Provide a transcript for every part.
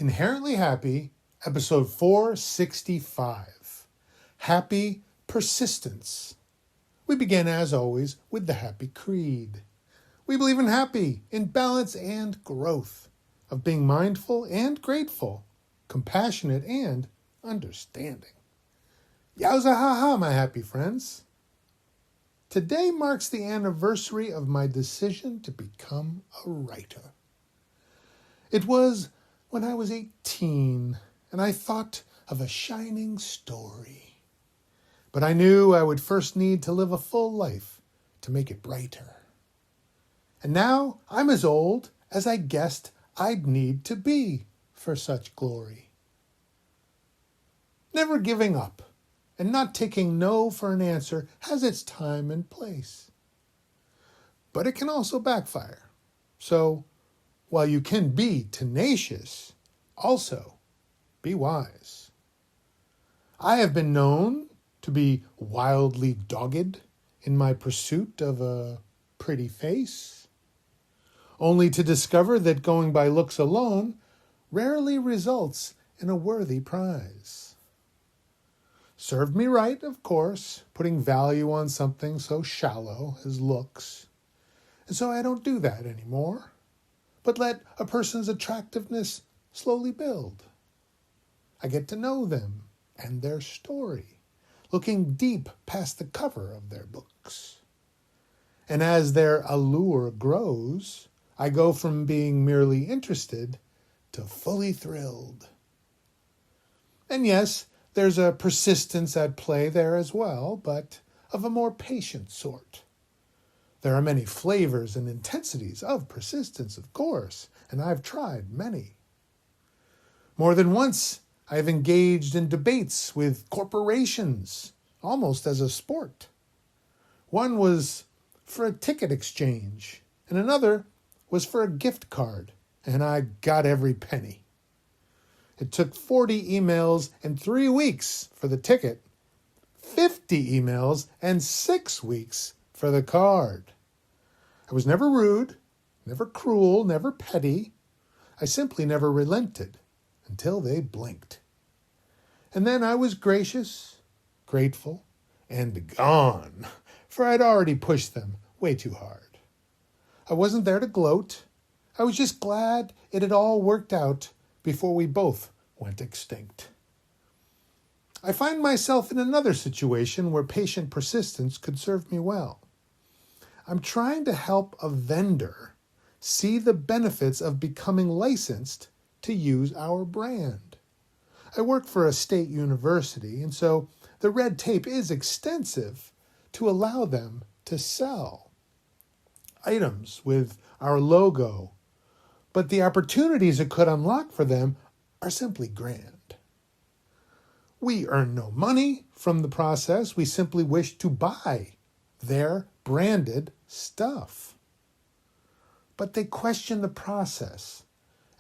Inherently Happy, episode 465. Happy Persistence. We begin, as always, with the Happy Creed. We believe in happy, in balance and growth, of being mindful and grateful, compassionate and understanding. Yowza ha ha, my happy friends. Today marks the anniversary of my decision to become a writer. It was when I was 18, and I thought of a shining story. But I knew I would first need to live a full life to make it brighter. And now I'm as old as I guessed I'd need to be for such glory. Never giving up and not taking no for an answer has its time and place. But it can also backfire. So, while you can be tenacious, also be wise. I have been known to be wildly dogged in my pursuit of a pretty face, only to discover that going by looks alone rarely results in a worthy prize. Served me right, of course, putting value on something so shallow as looks, and so I don't do that anymore. But let a person's attractiveness slowly build. I get to know them and their story, looking deep past the cover of their books. And as their allure grows, I go from being merely interested to fully thrilled. And yes, there's a persistence at play there as well, but of a more patient sort. There are many flavors and intensities of persistence, of course, and I've tried many. More than once, I have engaged in debates with corporations, almost as a sport. One was for a ticket exchange, and another was for a gift card, and I got every penny. It took 40 emails and 3 weeks for the ticket, 50 emails and 6 weeks for the card. I was never rude, never cruel, never petty. I simply never relented until they blinked. And then I was gracious, grateful, and gone, for I'd already pushed them way too hard. I wasn't there to gloat. I was just glad it had all worked out before we both went extinct. I find myself in another situation where patient persistence could serve me well. I'm trying to help a vendor see the benefits of becoming licensed to use our brand. I work for a state university, and so the red tape is extensive to allow them to sell items with our logo, but the opportunities it could unlock for them are simply grand. We earn no money from the process. We simply wish to buy their branded stuff. But they question the process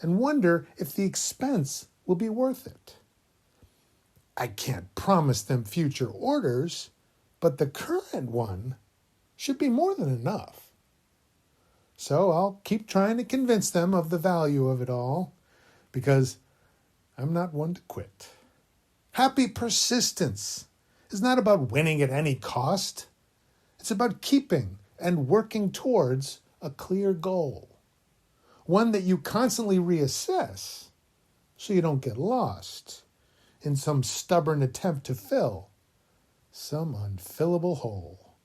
and wonder if the expense will be worth it. I can't promise them future orders, but the current one should be more than enough. So I'll keep trying to convince them of the value of it all, because I'm not one to quit. Happy persistence is not about winning at any cost. It's about keeping and working towards a clear goal, one that you constantly reassess so you don't get lost in some stubborn attempt to fill some unfillable hole.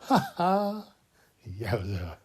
Ha ha, Yowza.